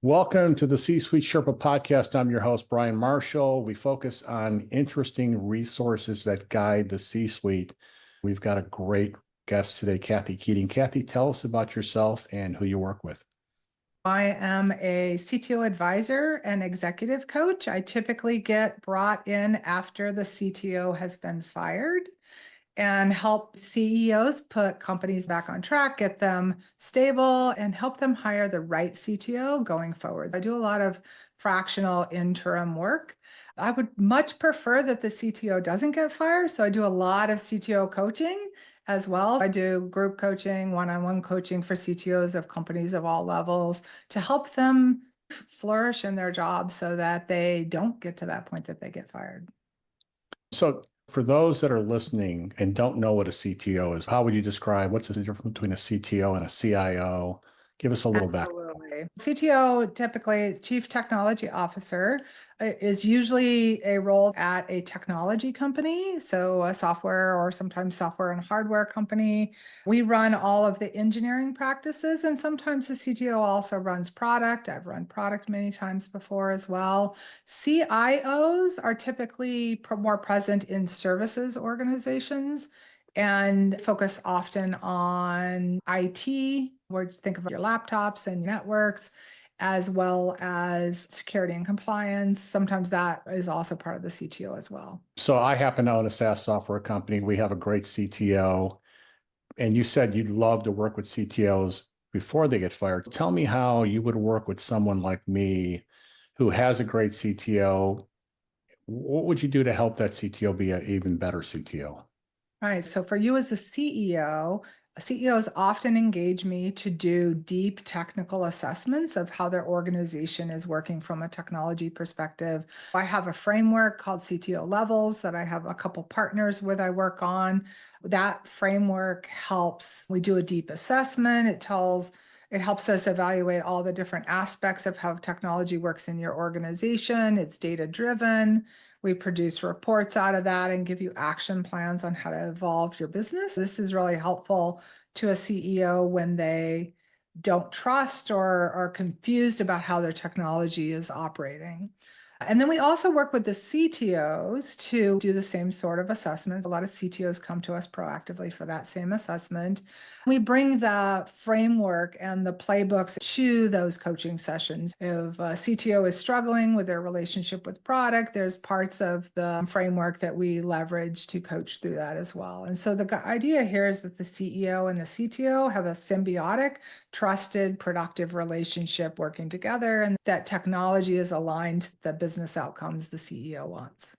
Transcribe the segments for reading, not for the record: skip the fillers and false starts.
Welcome to the C-Suite Sherpa podcast. I'm your host, Brian Marshall. We focus on interesting resources that guide the C-Suite. We've got a great guest today, Kathy Keating. Kathy, tell us about yourself and who you work with. I am a CTO advisor and executive coach. I typically get brought in after the CTO has been fired and help CEOs put companies back on track, get them stable, and help them hire the right CTO going forward. I do a lot of fractional interim work. I would much prefer that the CTO doesn't get fired, so I do a lot of CTO coaching as well. I do group coaching, one-on-one coaching for CTOs of companies of all levels to help them flourish in their jobs so that they don't get to that point that they get fired. So for those that are listening and don't know what a CTO is, how would you describe what's the difference between a CTO and a CIO? Give us a little back. Absolutely. CTO, typically Chief Technology Officer, is usually a role at a technology company, so a software or sometimes software and hardware company. We run all of the engineering practices, and sometimes the CTO also runs product. I've run product many times before as well. CIOs are typically more present in services organizations and focus often on IT, where you think of your laptops and networks, as well as security and compliance. Sometimes that is also part of the CTO as well. So I happen to own a SaaS software company. We have a great CTO, and you said you'd love to work with CTOs before they get fired. Tell me how you would work with someone like me who has a great CTO. What would you do to help that CTO be an even better CTO? Right. So for you as a CEO, CEOs often engage me to do deep technical assessments of how their organization is working from a technology perspective. I have a framework called CTO Levels that I have a couple partners with I work on. That framework helps, we do a deep assessment. It helps us evaluate all the different aspects of how technology works in your organization. It's data driven. We produce reports out of that and give you action plans on how to evolve your business. This is really helpful to a CEO when they don't trust or are confused about how their technology is operating. And then we also work with the CTOs to do the same sort of assessments. A lot of CTOs come to us proactively for that same assessment. We bring the framework and the playbooks to those coaching sessions. If a CTO is struggling with their relationship with product, there's parts of the framework that we leverage to coach through that as well. And so the idea here is that the CEO and the CTO have a symbiotic, trusted, productive relationship working together, and that technology is aligned to the business outcomes the CEO wants.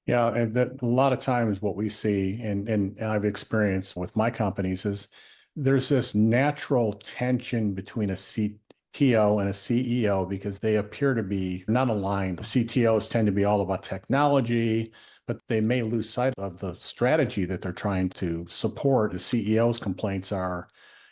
Yeah, and that a lot of times what we see, and I've experienced with my companies, is there's this natural tension between a CTO and a CEO because they appear to be not aligned. CTOs tend to be all about technology, but they may lose sight of the strategy that they're trying to support. The CEO's complaints are,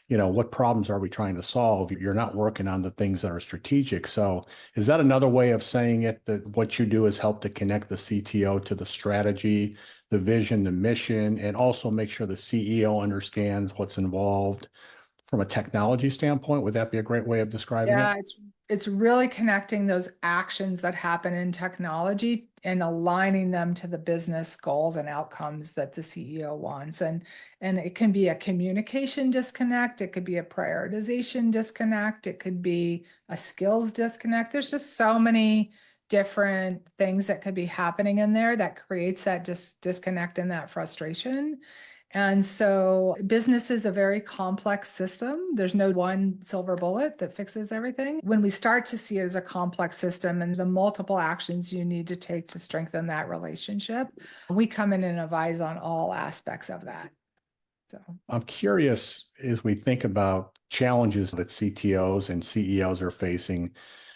what problems are we trying to solve? You're not working on the things that are strategic. So is that another way of saying it, that what you do is help to connect the CTO to the strategy, the vision, the mission, and also make sure the CEO understands what's involved from a technology standpoint? Would that be a great way of describing it? Yeah, it's really connecting those actions that happen in technology and aligning them to the business goals and outcomes that the CEO wants. And it can be a communication disconnect, it could be a prioritization disconnect, it could be a skills disconnect. There's just so many different things that could be happening in there that creates that disconnect and that frustration. And so business is a very complex system. There's no one silver bullet that fixes everything. When we start to see it as a complex system and the multiple actions you need to take to strengthen that relationship, we come in and advise on all aspects of that. So I'm curious as we think about challenges that CTOs and CEOs are facing.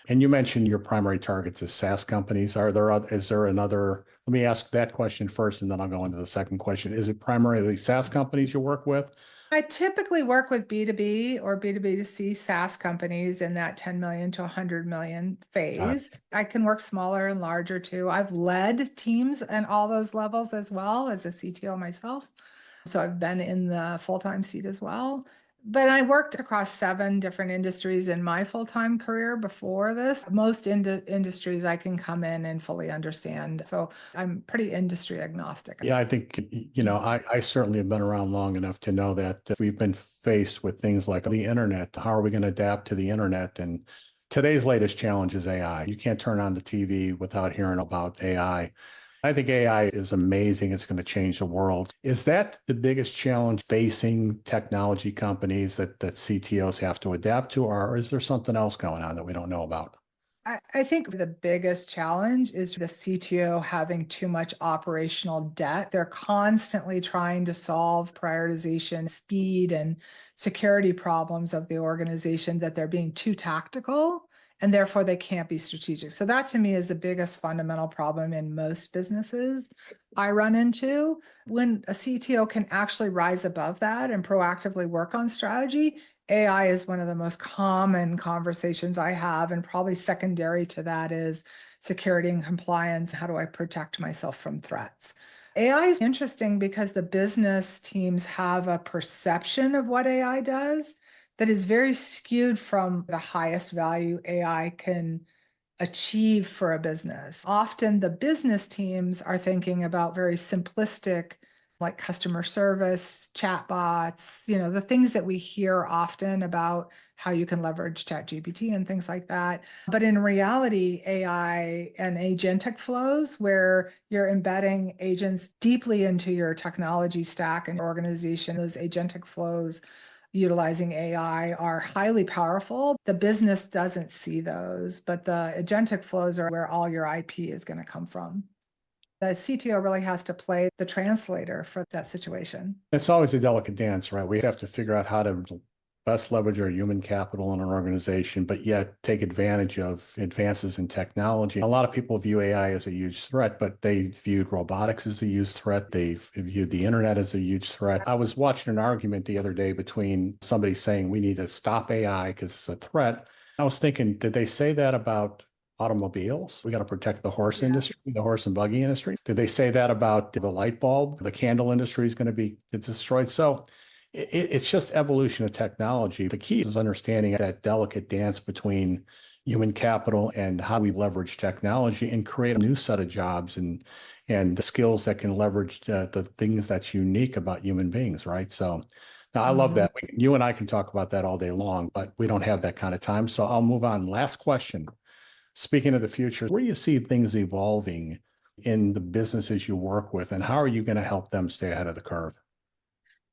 And you mentioned your primary targets as SaaS companies. Is there another? Let me ask that question first, and then I'll go into the second question. Is it primarily SaaS companies you work with? I typically work with B2B or B2B2C SaaS companies in that 10 million to 100 million phase. I can work smaller and larger too. I've led teams and all those levels as well as a CTO myself. So I've been in the full-time seat as well. But I worked across 7 different industries in my full-time career before this. Most industries I can come in and fully understand. So I'm pretty industry agnostic. Yeah, I think, I certainly have been around long enough to know that if we've been faced with things like the internet. How are we going to adapt to the internet? And today's latest challenge is AI. You can't turn on the TV without hearing about AI. I think AI is amazing. It's going to change the world. Is that the biggest challenge facing technology companies that CTOs have to adapt to, or is there something else going on that we don't know about? I think the biggest challenge is the CTO having too much operational debt. They're constantly trying to solve prioritization, speed, and security problems of the organization, that they're being too tactical and therefore they can't be strategic. So that to me is the biggest fundamental problem in most businesses I run into. When a CTO can actually rise above that and proactively work on strategy, AI is one of the most common conversations I have, and probably secondary to that is security and compliance. How do I protect myself from threats? AI is interesting because the business teams have a perception of what AI does that is very skewed from the highest value AI can achieve for a business. Often the business teams are thinking about very simplistic, like customer service, chatbots, the things that we hear often about how you can leverage ChatGPT and things like that. But in reality, AI and agentic flows, where you're embedding agents deeply into your technology stack and organization, those agentic flows utilizing AI are highly powerful. The business doesn't see those, but the agentic flows are where all your IP is going to come from. The CTO really has to play the translator for that situation. It's always a delicate dance, right? We have to figure out how to best leverage our human capital in an organization, but yet take advantage of advances in technology. A lot of people view AI as a huge threat, but they viewed robotics as a huge threat. They've viewed the internet as a huge threat. I was watching an argument the other day between somebody saying we need to stop AI because it's a threat. I was thinking, did they say that about automobiles? We got to protect the horse industry, the horse and buggy industry. Did they say that about the light bulb? The candle industry is going to be destroyed. So it's just evolution of technology. The key is understanding that delicate dance between human capital and how we leverage technology and create a new set of jobs and the skills that can leverage the things that's unique about human beings, right? So now I love that. You and I can talk about that all day long, but we don't have that kind of time. So I'll move on. Last question. Speaking of the future, where do you see things evolving in the businesses you work with, and how are you going to help them stay ahead of the curve?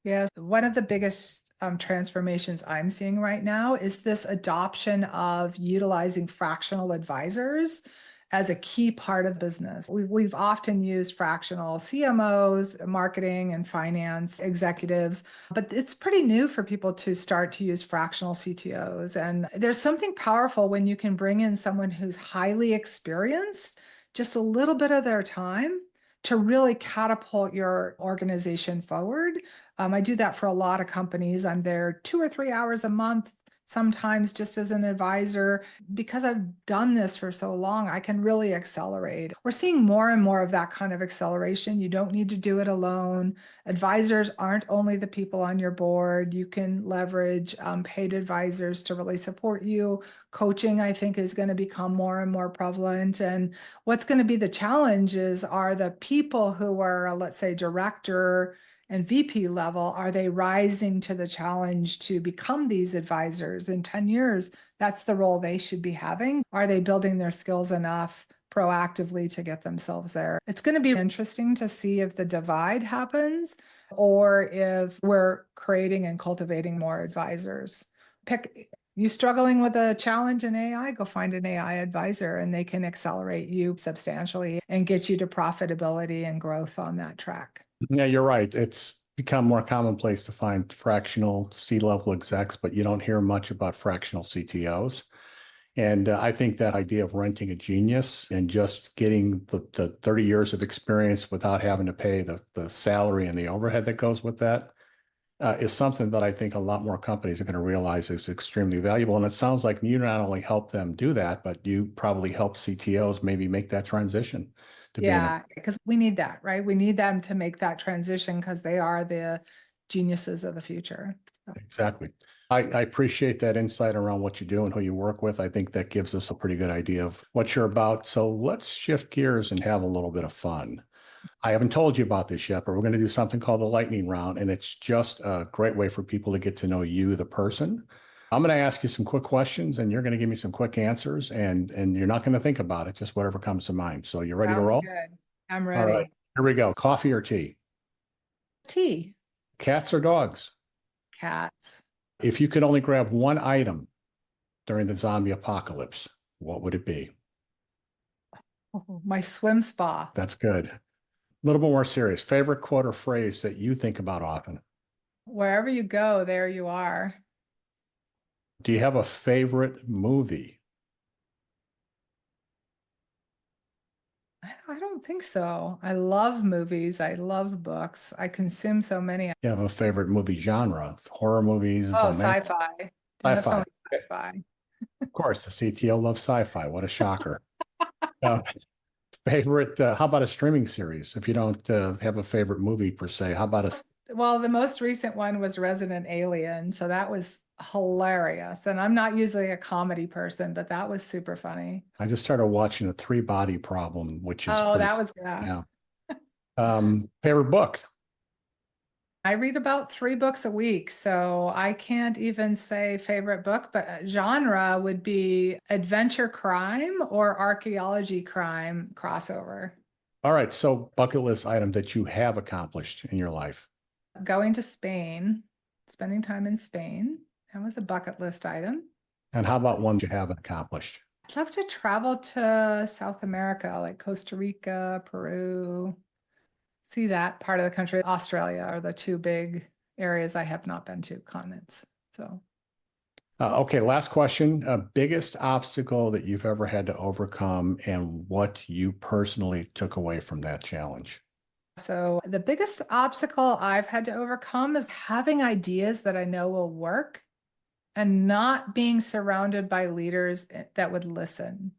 Yes, one of the biggest transformations I'm seeing right now is this adoption of utilizing fractional advisors as a key part of business. We've often used fractional CMOs, marketing and finance executives, but it's pretty new for people to start to use fractional CTOs. And there's something powerful when you can bring in someone who's highly experienced, just a little bit of their time to really catapult your organization forward. I do that for a lot of companies. I'm there 2 or 3 hours a month, sometimes just as an advisor. Because I've done this for so long, I can really accelerate. We're seeing more and more of that kind of acceleration. You don't need to do it alone. Advisors aren't only the people on your board. You can leverage paid advisors to really support you. Coaching, I think, is going to become more and more prevalent. And what's going to be the challenges are the people who are, let's say, director and VP level, are they rising to the challenge to become these advisors in 10 years? That's the role they should be having. Are they building their skills enough proactively to get themselves there? It's going to be interesting to see if the divide happens or if we're creating and cultivating more advisors. You struggling with a challenge in AI, go find an AI advisor and they can accelerate you substantially and get you to profitability and growth on that track. Yeah, you're right. It's become more commonplace to find fractional C-level execs, but you don't hear much about fractional CTOs. And I think that idea of renting a genius and just getting the 30 years of experience without having to pay the salary and the overhead that goes with that is something that I think a lot more companies are going to realize is extremely valuable. And it sounds like you not only help them do that, but you probably help CTOs maybe make that transition to being Yeah, because we need that, right? We need them to make that transition because they are the geniuses of the future. Exactly. I appreciate that insight around what you do and who you work with. I think that gives us a pretty good idea of what you're about. So let's shift gears and have a little bit of fun. I haven't told you about this yet, but we're going to do something called the lightning round, and it's just a great way for people to get to know you, the person. I'm going to ask you some quick questions, and you're going to give me some quick answers, and you're not going to think about it, just whatever comes to mind. So you ready to Sounds roll? good. I'm All right, ready. here we go. Coffee or tea? Tea, Cats or dogs? cats. If you could only grab one item during the zombie apocalypse, what would it be? Oh, my swim spa. That's good. A little bit more serious. Favorite quote or phrase that you think about often? Wherever you go, there you are. Do you have a favorite movie? I don't think so. I love movies. I love books. I consume so many. You have a favorite movie genre? Horror movies, Oh, romantic, sci-fi. sci-fi. Definitely sci-fi. Of course, the CTO loves sci-fi. What a shocker. Uh, favorite, how about a streaming series? If you don't have a favorite movie per se, how about a, Well, the most recent one was Resident Alien, so that was hilarious. And I'm not usually a comedy person, but that was super funny. I just started watching a Three Body Problem, which is Oh, pretty, that was good. yeah. Favorite book? I read about 3 books a week, so I can't even say favorite book, but genre would be adventure crime or archaeology crime crossover. All right, so bucket list item that you have accomplished in your life. Going to Spain, spending time in Spain. That was a bucket list item. And how about one you haven't accomplished? I'd love to travel to South America, like Costa Rica, Peru, see that part of the country. Australia are the two big areas I have not been to, continents. So, Okay, last question. Biggest obstacle that you've ever had to overcome and what you personally took away from that challenge? so the biggest obstacle I've had to overcome is having ideas that I know will work and not being surrounded by leaders that would listen.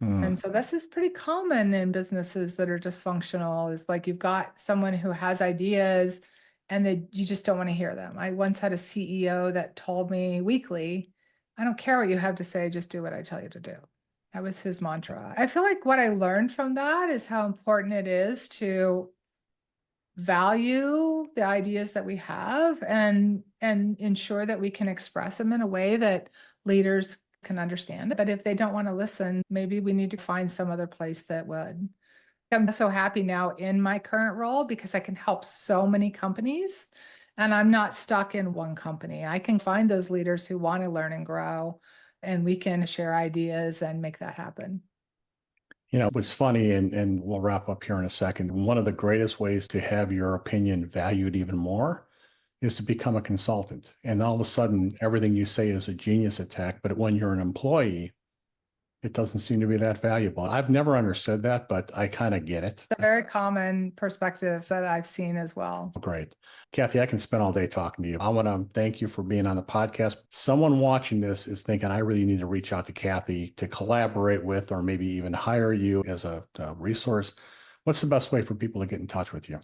Hmm. And so this is pretty common in businesses that are dysfunctional, is like you've got someone who has ideas and you just don't want to hear them. I once had a CEO that told me weekly, I don't care what you have to say, just do what I tell you to do. That was his mantra. I feel like what I learned from that is how important it is to value the ideas that we have and ensure that we can express them in a way that leaders can understand. But if they don't want to listen, maybe we need to find some other place that would. I'm so happy now in my current role because I can help so many companies and I'm not stuck in one company. I can find those leaders who want to learn and grow, and we can share ideas and make that happen. You know, it was funny, and we'll wrap up here in a second. One of the greatest ways to have your opinion valued even more is to become a consultant. And all of a sudden, everything you say is a genius attack. But when you're an employee, it doesn't seem to be that valuable. I've never understood that, but I kind of get it. A very common perspective that I've seen as well. Great. Kathy, I can spend all day talking to you. I want to thank you for being on the podcast. Someone watching this is thinking, I really need to reach out to Kathy to collaborate with, or maybe even hire you as a resource. What's the best way for people to get in touch with you?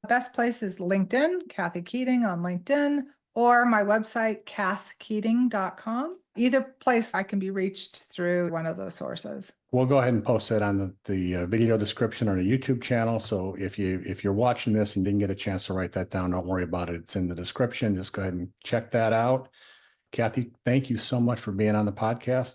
The best place is LinkedIn, Kathy Keating on LinkedIn, or my website, kathkeating.com. Either place I can be reached through one of those sources. We'll go ahead and post that on the video description on the YouTube channel. So if you're watching this and didn't get a chance to write that down, don't worry about it. It's in the description. Just go ahead and check that out. Kathy, thank you so much for being on the podcast.